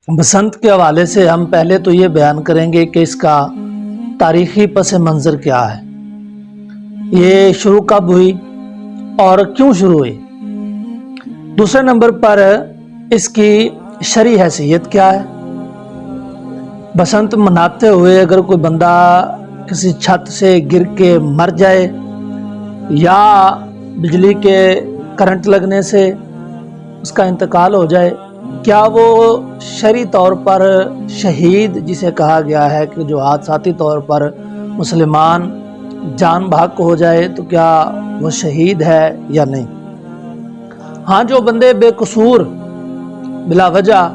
بسنت کے حوالے سے ہم پہلے تو یہ بیان کریں گے کہ اس کا تاریخی پس منظر کیا ہے، یہ شروع کب ہوئی اور کیوں شروع ہوئی۔ دوسرے نمبر پر اس کی شرعی حیثیت کیا ہے۔ بسنت مناتے ہوئے اگر کوئی بندہ کسی چھت سے گر کے مر جائے یا بجلی کے کرنٹ لگنے سے اس کا انتقال ہو جائے، کیا وہ شرعی طور پر شہید جسے کہا گیا ہے کہ جو حادثاتی طور پر مسلمان جان بحق ہو جائے تو کیا وہ شہید ہے یا نہیں؟ ہاں، جو بندے بے قصور بلا وجہ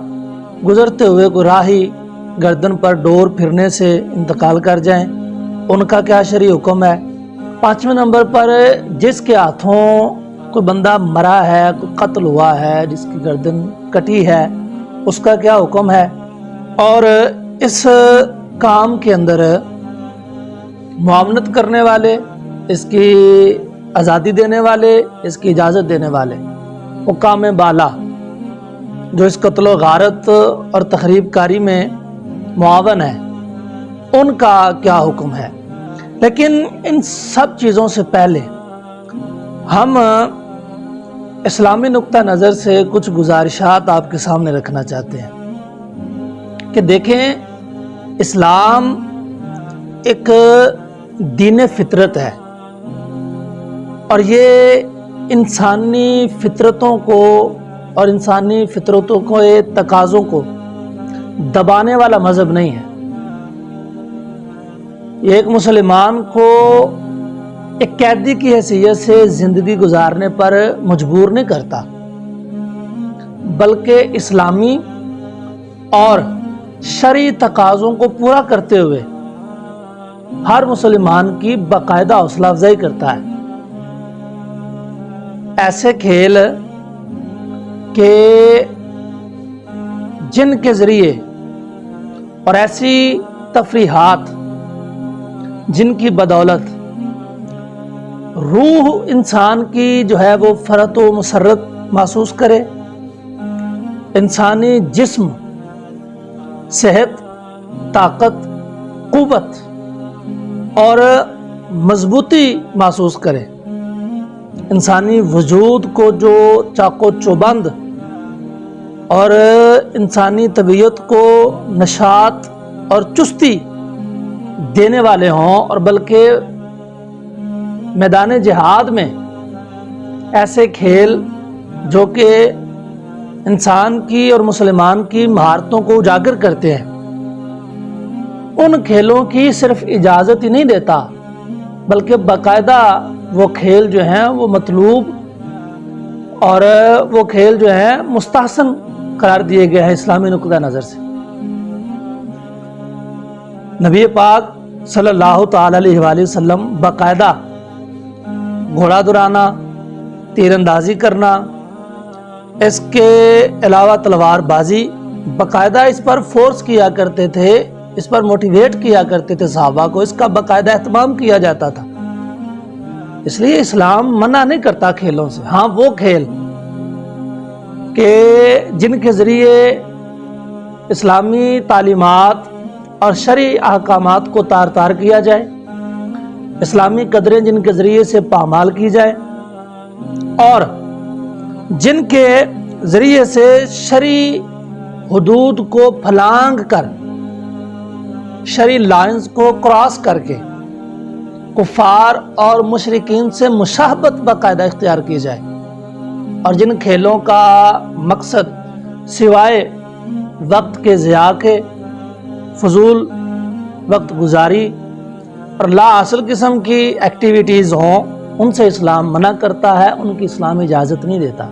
گزرتے ہوئے کوئی راہی گردن پر ڈور پھرنے سے انتقال کر جائیں، ان کا کیا شرعی حکم ہے۔ پانچویں نمبر پر جس کے ہاتھوں کوئی بندہ مرا ہے، کوئی قتل ہوا ہے، جس کی گردن کٹی ہے، اس کا کیا حکم ہے۔ اور اس کام کے اندر معاونت کرنے والے، اس کی آزادی دینے والے، اس کی اجازت دینے والے حکام بالا جو اس قتل و غارت اور تخریب کاری میں معاون ہے، ان کا کیا حکم ہے۔ لیکن ان سب چیزوں سے پہلے ہم اسلامی نقطہ نظر سے کچھ گزارشات آپ کے سامنے رکھنا چاہتے ہیں کہ دیکھیں، اسلام ایک دین فطرت ہے اور یہ انسانی فطرتوں کو اور انسانی فطرتوں کے تقاضوں کو دبانے والا مذہب نہیں ہے۔ یہ ایک مسلمان کو ایک قیدی کی حیثیت سے زندگی گزارنے پر مجبور نہیں کرتا، بلکہ اسلامی اور شرعی تقاضوں کو پورا کرتے ہوئے ہر مسلمان کی باقاعدہ حوصلہ افزائی کرتا ہے۔ ایسے کھیل کہ جن کے ذریعے اور ایسی تفریحات جن کی بدولت روح انسان کی جو ہے وہ فرحت و مسرت محسوس کرے، انسانی جسم صحت، طاقت، قوت اور مضبوطی محسوس کرے، انسانی وجود کو جو چاق و چوبند اور انسانی طبیعت کو نشاط اور چستی دینے والے ہوں، اور بلکہ میدان جہاد میں ایسے کھیل جو کہ انسان کی اور مسلمان کی مہارتوں کو اجاگر کرتے ہیں، ان کھیلوں کی صرف اجازت ہی نہیں دیتا، بلکہ باقاعدہ وہ کھیل جو ہیں وہ مطلوب اور وہ کھیل جو ہیں مستحسن قرار دیے گئے ہیں اسلامی نقطہ نظر سے۔ نبی پاک صلی اللہ تعالی علیہ وآلہ وسلم باقاعدہ گھوڑا دوڑانا، تیر اندازی کرنا، اس کے علاوہ تلوار بازی، باقاعدہ اس پر فورس کیا کرتے تھے، اس پر موٹیویٹ کیا کرتے تھے صحابہ کو، اس کا باقاعدہ اہتمام کیا جاتا تھا۔ اس لیے اسلام منع نہیں کرتا کھیلوں سے۔ ہاں، وہ کھیل کہ جن کے ذریعے اسلامی تعلیمات اور شرعی احکامات کو تار تار کیا جائے، اسلامی قدریں جن کے ذریعے سے پامال کی جائے، اور جن کے ذریعے سے شرعی حدود کو پھلانگ کر، شرعی لائنز کو کراس کر کے کفار اور مشرکین سے مشابہت باقاعدہ اختیار کی جائے، اور جن کھیلوں کا مقصد سوائے وقت کے ضیاع کے، فضول وقت گزاری اور لا اصل قسم کی ایکٹیویٹیز ہوں، ان سے اسلام منع کرتا ہے، ان کی اسلام اجازت نہیں دیتا۔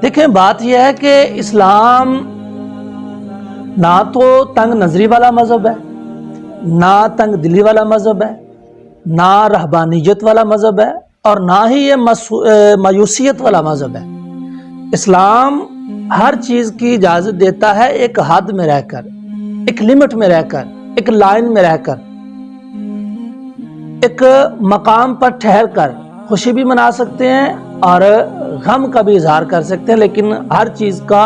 دیکھیں، بات یہ ہے کہ اسلام نہ تو تنگ نظری والا مذہب ہے، نہ تنگ دلی والا مذہب ہے، نہ رہبانیت والا مذہب ہے، اور نہ ہی یہ مایوسیت والا مذہب ہے۔ اسلام ہر چیز کی اجازت دیتا ہے، ایک حد میں رہ کر، ایک لمٹ میں رہ کر، ایک لائن میں رہ کر، ایک مقام پر ٹھہر کر خوشی بھی منا سکتے ہیں اور غم کا بھی اظہار کر سکتے ہیں، لیکن ہر چیز کا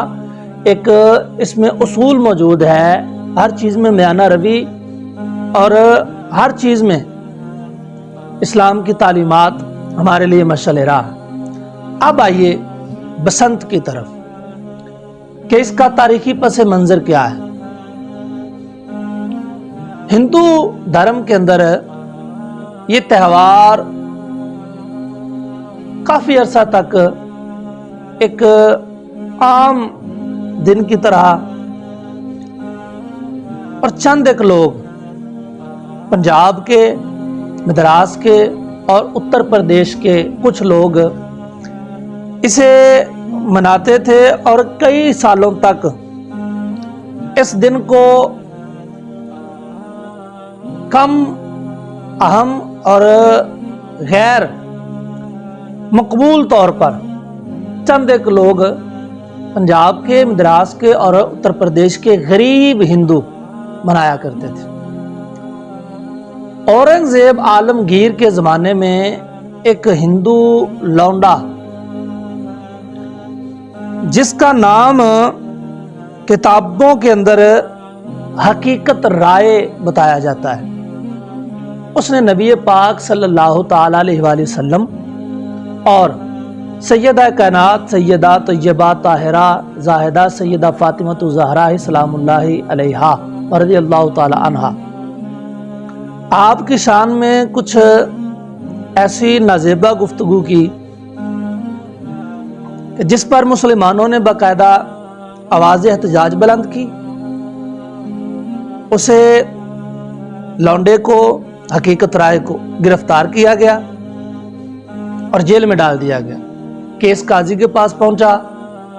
ایک اس میں اصول موجود ہے، ہر چیز میں میانہ روی اور ہر چیز میں اسلام کی تعلیمات ہمارے لیے مشعل راہ۔ اب آئیے بسنت کی طرف کہ اس کا تاریخی پس منظر کیا ہے۔ ہندو دھرم کے اندر یہ تہوار کافی عرصہ تک ایک عام دن کی طرح، اور چند ایک لوگ پنجاب کے، مدراس کے اور اتر پردیش کے کچھ لوگ اسے مناتے تھے، اور کئی سالوں تک اس دن کو کم اہم اور غیر مقبول طور پر چند ایک لوگ پنجاب کے، مدراس کے اور اتر پردیش کے غریب ہندو منایا کرتے تھے۔ اورنگزیب عالمگیر کے زمانے میں ایک ہندو لونڈا جس کا نام کتابوں کے اندر حقیقت رائے بتایا جاتا ہے، اس نے نبی پاک صلی اللہ تعالی علیہ وآلہ وسلم اور سیدہ کائنات سیدہ طیبہ طاہرہ زاہدہ سیدہ فاطمہ الزہرا سلام اللہ علیہا رضی اللہ تعالی عنہا، آپ کی شان میں کچھ ایسی نازیبہ گفتگو کی جس پر مسلمانوں نے باقاعدہ آواز احتجاج بلند کی۔ اسے لونڈے کو، حقیقت رائے کو گرفتار کیا گیا اور جیل میں ڈال دیا گیا۔ کیس قاضی کے پاس پہنچا،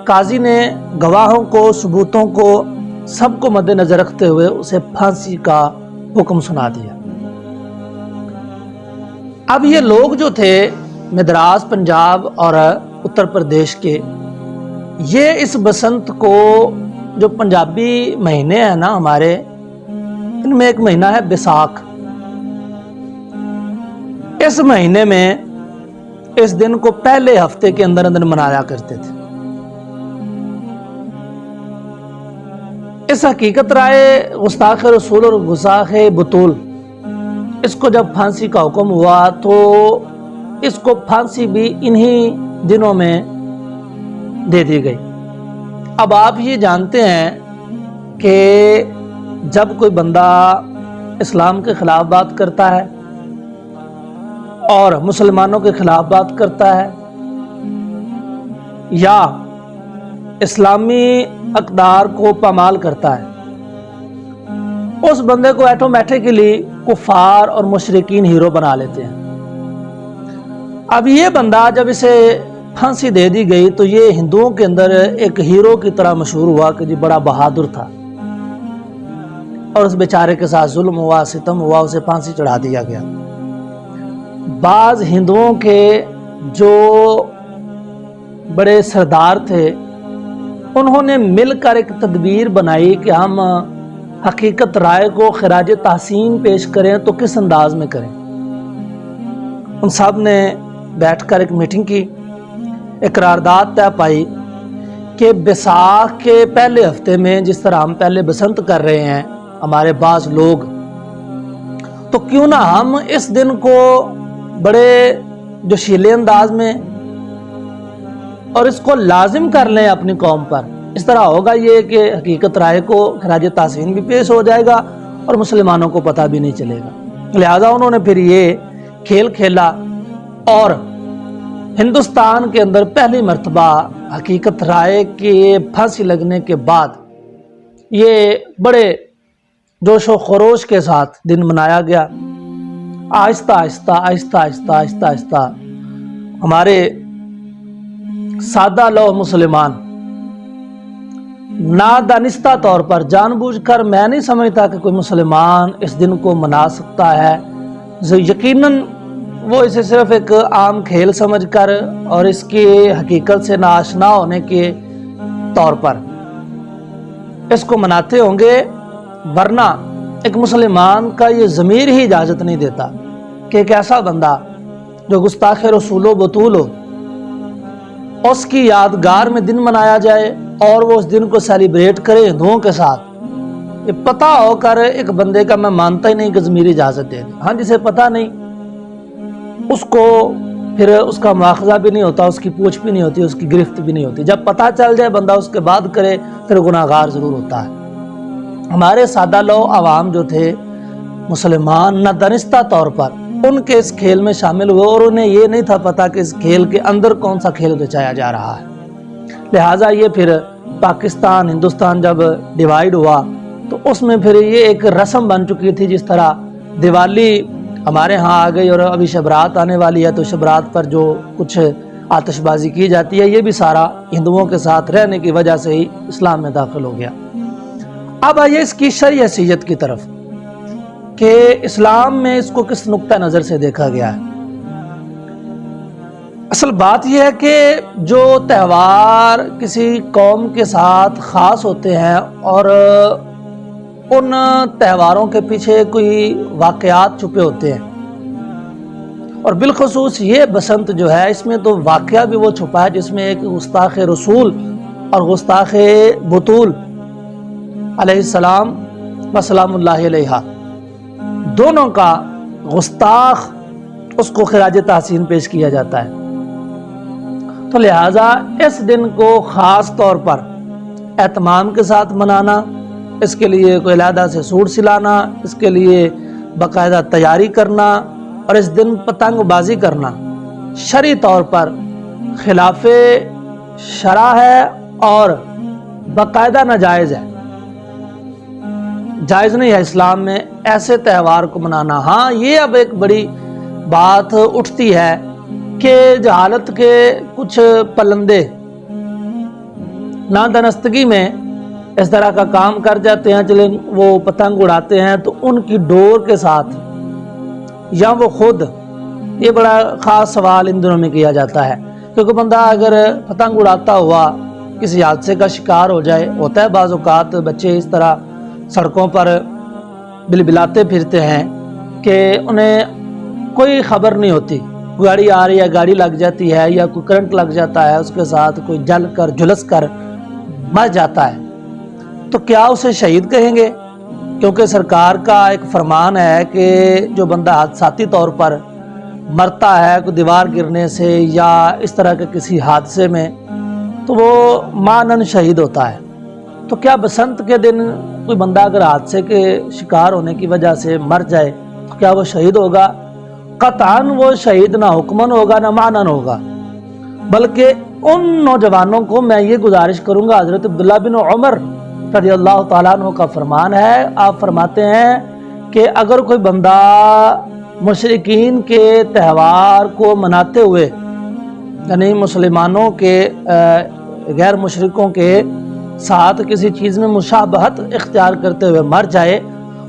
قاضی نے گواہوں کو، ثبوتوں کو، سب کو مد نظر رکھتے ہوئے اسے پھانسی کا حکم سنا دیا۔ اب یہ لوگ جو تھے مدراس، پنجاب اور اتر پردیش کے، یہ اس بسنت کو، جو پنجابی مہینے ہیں نا ہمارے، ان میں ایک مہینہ ہے بیساکھ، اس مہینے میں اس دن کو پہلے ہفتے کے اندر اندر منایا کرتے تھے۔ اس حقیقت رائے، گستاخ رسول اور گستاخ بطول، اس کو جب پھانسی کا حکم ہوا تو اس کو پھانسی بھی انہی دنوں میں دے دی گئی۔ اب آپ یہ جانتے ہیں کہ جب کوئی بندہ اسلام کے خلاف بات کرتا ہے اور مسلمانوں کے خلاف بات کرتا ہے، یا اسلامی اقدار کو پامال کرتا ہے، اس بندے کو آٹومیٹکلی کفار اور مشرکین ہیرو بنا لیتے ہیں۔ اب یہ بندہ جب اسے پھانسی دے دی گئی تو یہ ہندوؤں کے اندر ایک ہیرو کی طرح مشہور ہوا کہ جی بڑا بہادر تھا، اور اس بیچارے کے ساتھ ظلم ہوا، ستم ہوا، اسے پھانسی چڑھا دیا گیا۔ بعض ہندوؤں کے جو بڑے سردار تھے انہوں نے مل کر ایک تدبیر بنائی کہ ہم حقیقت رائے کو خراج تحسین پیش کریں تو کس انداز میں کریں۔ ان سب نے بیٹھ کر ایک میٹنگ کی، ایک قرارداد طے پائی کہ بیساکھ کے پہلے ہفتے میں، جس طرح ہم پہلے بسنت کر رہے ہیں ہمارے بعض لوگ، تو کیوں نہ ہم اس دن کو بڑے جوشیلے انداز میں اور اس کو لازم کر لیں اپنی قوم پر۔ اس طرح ہوگا یہ کہ حقیقت رائے کو خراج تحسین بھی پیش ہو جائے گا اور مسلمانوں کو پتہ بھی نہیں چلے گا۔ لہذا انہوں نے پھر یہ کھیل کھیلا، اور ہندوستان کے اندر پہلی مرتبہ حقیقت رائے کے پھانسی لگنے کے بعد یہ بڑے جوش و خروش کے ساتھ دن منایا گیا۔ آہستہ آہستہ آہستہ آہستہ آہستہ آہستہ ہمارے سادہ لوح مسلمان نادانستہ طور پر، جان بوجھ کر، میں نہیں سمجھتا کہ کوئی مسلمان اس دن کو منا سکتا ہے، یقیناً وہ اسے صرف ایک عام کھیل سمجھ کر اور اس کی حقیقت سے ناآشنا ہونے کے طور پر اس کو مناتے ہوں گے، ورنہ ایک مسلمان کا یہ ضمیر ہی اجازت نہیں دیتا کہ ایک ایسا بندہ جو گستاخ رسول و بطول ہو، اس کی یادگار میں دن منایا جائے اور وہ اس دن کو سیلیبریٹ کرے ہندوؤں کے ساتھ، یہ پتہ ہو کر ایک بندے کا میں مانتا ہی نہیں کہ ضمیری اجازت دے دے۔ ہاں جسے پتہ نہیں اس کو پھر اس کا مواخذہ بھی نہیں ہوتا، اس کی پوچھ بھی نہیں ہوتی، اس کی گرفت بھی نہیں ہوتی۔ جب پتہ چل جائے بندہ اس کے بعد کرے پھر گناہ گار ضرور ہوتا ہے۔ ہمارے سادہ لو عوام جو تھے مسلمان، نہ دانستہ طور پر ان کے اس کھیل میں شامل ہوئے، اور انہیں یہ نہیں تھا پتہ کہ اس کھیل کے اندر کون سا کھیل رچایا جا رہا ہے۔ لہٰذا یہ پھر پاکستان ہندوستان جب ڈیوائیڈ ہوا تو اس میں پھر یہ ایک رسم بن چکی تھی، جس طرح دیوالی ہمارے ہاں آ گئی اور ابھی شب برات آنے والی ہے، تو شب برات پر جو کچھ آتش بازی کی جاتی ہے یہ بھی سارا ہندوؤں کے ساتھ رہنے کی وجہ سے ہی اسلام میں داخل ہو گیا۔ اب آئیے اس کی شرعی حیثیت کی طرف کہ اسلام میں اس کو کس نقطہ نظر سے دیکھا گیا ہے۔ اصل بات یہ ہے کہ جو تہوار کسی قوم کے ساتھ خاص ہوتے ہیں اور ان تہواروں کے پیچھے کوئی واقعات چھپے ہوتے ہیں، اور بالخصوص یہ بسنت جو ہے اس میں تو واقعہ بھی وہ چھپا ہے جس میں ایک گستاخ رسول اور گستاخ بطول علیہ السلام و سلام اللہ علیہ دونوں کا گستاخ اس کو خراج تحسین پیش کیا جاتا ہے۔ تو لہٰذا اس دن کو خاص طور پر اہتمام کے ساتھ منانا، اس کے لیے کوئی علیحدہ سے سوٹ سلانا، اس کے لیے باقاعدہ تیاری کرنا اور اس دن پتنگ بازی کرنا شرعی طور پر خلاف شرع ہے اور باقاعدہ ناجائز ہے، جائز نہیں ہے اسلام میں ایسے تہوار کو منانا۔ ہاں یہ اب ایک بڑی بات اٹھتی ہے کہ جہالت کے کچھ پلندے نادانستگی میں اس طرح کا کام کر جاتے ہیں، چلیں وہ پتنگ اڑاتے ہیں تو ان کی ڈور کے ساتھ یا وہ خود، یہ بڑا خاص سوال ان دنوں میں کیا جاتا ہے، کیونکہ بندہ اگر پتنگ اڑاتا ہوا کسی حادثے کا شکار ہو جائے، ہوتا ہے بعض اوقات بچے اس طرح سڑکوں پر بلبلاتے پھرتے ہیں کہ انہیں کوئی خبر نہیں ہوتی، گاڑی آ رہی ہے، گاڑی لگ جاتی ہے یا کوئی کرنٹ لگ جاتا ہے، اس کے ساتھ کوئی جل کر جھلس کر مر جاتا ہے، تو کیا اسے شہید کہیں گے؟ کیونکہ سرکار کا ایک فرمان ہے کہ جو بندہ حادثاتی طور پر مرتا ہے کوئی دیوار گرنے سے یا اس طرح کے کسی حادثے میں تو وہ مانن شہید ہوتا ہے۔ تو کیا بسنت کے دن کوئی بندہ اگر حادثے کے شکار ہونے کی وجہ سے مر جائے تو کیا وہ شہید ہوگا؟ قطعاً وہ شہید نہ حکمن ہوگا نہ معنن ہوگا، بلکہ ان نوجوانوں کو میں یہ گزارش کروں گا، حضرت عبداللہ بن عمر رضی اللہ تعالیٰ عنہ کا فرمان ہے، آپ فرماتے ہیں کہ اگر کوئی بندہ مشرکین کے تہوار کو مناتے ہوئے، یعنی مسلمانوں کے غیر مشرکوں کے ساتھ کسی چیز میں مشابہت اختیار کرتے ہوئے مر جائے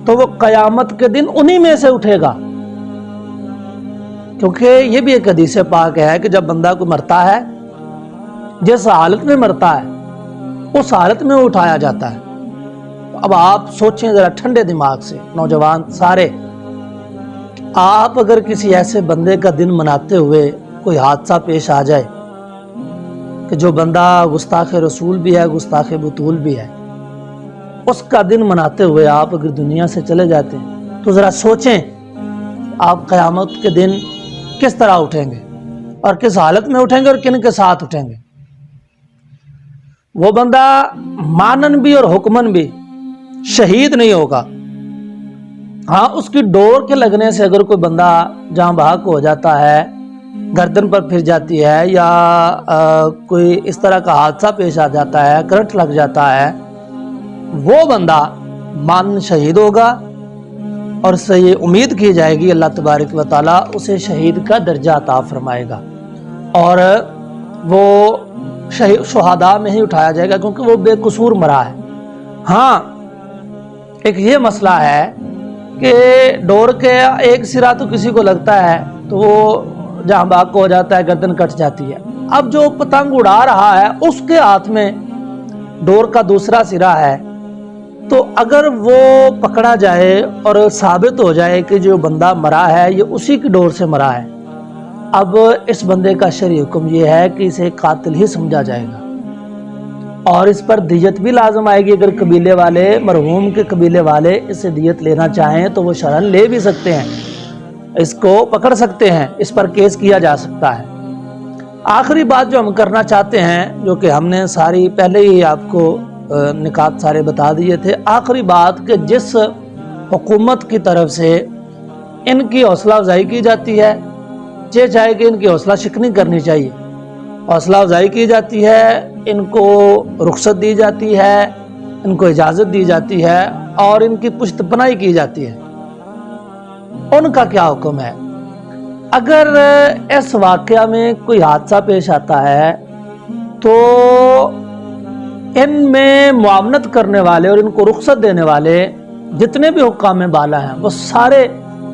تو وہ قیامت کے دن انہی میں سے اٹھے گا، کیونکہ یہ بھی ایک حدیث پاک ہے کہ جب بندہ کو مرتا ہے جس حالت میں مرتا ہے اس حالت میں اٹھایا جاتا ہے۔ اب آپ سوچیں ذرا ٹھنڈے دماغ سے، نوجوان سارے، آپ اگر کسی ایسے بندے کا دن مناتے ہوئے کوئی حادثہ پیش آ جائے کہ جو بندہ گستاخ رسول بھی ہے گستاخ بطول بھی ہے، اس کا دن مناتے ہوئے آپ اگر دنیا سے چلے جاتے ہیں تو ذرا سوچیں آپ قیامت کے دن کس طرح اٹھیں گے اور کس حالت میں اٹھیں گے اور کن کے ساتھ اٹھیں گے۔ وہ بندہ مانن بھی اور حکمن بھی شہید نہیں ہوگا، ہاں اس کی ڈور کے لگنے سے اگر کوئی بندہ جاں بحق ہو جاتا ہے، گردن پر پھر جاتی ہے یا کوئی اس طرح کا حادثہ پیش آ جاتا ہے، کرنٹ لگ جاتا ہے، وہ بندہ مان شہید ہوگا اور اس سے یہ امید کی جائے گی اللہ تبارک و تعالیٰ اسے شہید کا درجہ عطا فرمائے گا اور وہ شہداء میں ہی اٹھایا جائے گا کیونکہ وہ بے قصور مرا ہے۔ ہاں ایک یہ مسئلہ ہے کہ ڈور کے ایک سرا تو کسی کو لگتا ہے تو وہ جہاں بحق ہو جاتا ہے، گردن کٹ جاتی ہے۔ اب جو پتنگ اڑا رہا ہے اس کے ہاتھ میں ڈور کا دوسرا سرا ہے، تو اگر وہ پکڑا جائے اور ثابت ہو جائے کہ جو بندہ مرا ہے یہ اسی کی ڈور سے مرا ہے، اب اس بندے کا شرعی حکم یہ ہے کہ اسے قاتل ہی سمجھا جائے گا، اور اس پر دیت بھی لازم آئے گی۔ اگر قبیلے والے، مرحوم کے قبیلے والے اس سے دیت لینا چاہیں تو وہ شرعاً لے بھی سکتے ہیں، اس کو پکڑ سکتے ہیں، اس پر کیس کیا جا سکتا ہے۔ آخری بات جو ہم کرنا چاہتے ہیں، جو کہ ہم نے ساری پہلے ہی آپ کو نکات سارے بتا دیے تھے، آخری بات کہ جس حکومت کی طرف سے ان کی حوصلہ افزائی کی جاتی ہے، یہ چاہے کہ ان کی حوصلہ شکنی کرنی چاہیے، حوصلہ افزائی کی جاتی ہے، ان کو رخصت دی جاتی ہے، ان کو اجازت دی جاتی ہے اور ان کی پشت پناہی کی جاتی ہے، ان کا کیا حکم ہے؟ اگر اس واقعہ میں کوئی حادثہ پیش آتا ہے تو ان میں معاونت کرنے والے اور ان کو رخصت دینے والے جتنے بھی حکام بالا ہیں وہ سارے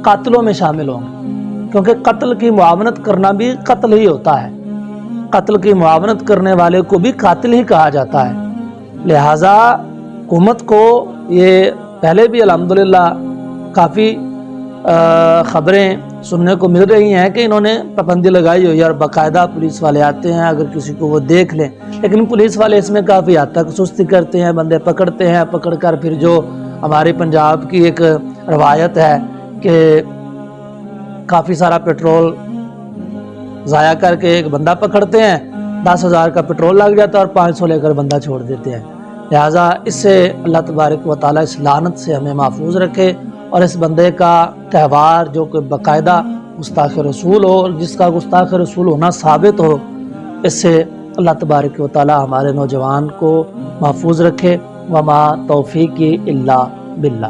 قاتلوں میں شامل ہوں گے، کیونکہ قتل کی معاونت کرنا بھی قتل ہی ہوتا ہے، قتل کی معاونت کرنے والے کو بھی قاتل ہی کہا جاتا ہے۔ لہٰذا حکومت کو یہ پہلے بھی الحمدللہ کافی خبریں سننے کو مل رہی ہیں کہ انہوں نے پابندی لگائی ہوئی ہے اور باقاعدہ پولیس والے آتے ہیں اگر کسی کو وہ دیکھ لیں، لیکن پولیس والے اس میں کافی حد تک سستی کرتے ہیں، بندے پکڑتے ہیں، پکڑ کر پھر جو ہمارے پنجاب کی ایک روایت ہے کہ کافی سارا پیٹرول ضائع کر کے ایک بندہ پکڑتے ہیں، 10,000 کا پیٹرول لگ جاتا ہے اور 500 لے کر بندہ چھوڑ دیتے ہیں۔ لہٰذا اس سے اللہ تبارک و تعالیٰ اس لعنت سے ہمیں محفوظ رکھے، اور اس بندے کا تہوار جو کہ باقاعدہ گستاخ رسول ہو اور جس کا گستاخ رسول ہونا ثابت ہو، اس سے اللہ تبارک و تعالیٰ ہمارے نوجوان کو محفوظ رکھے۔ وما توفیقی الا باللہ۔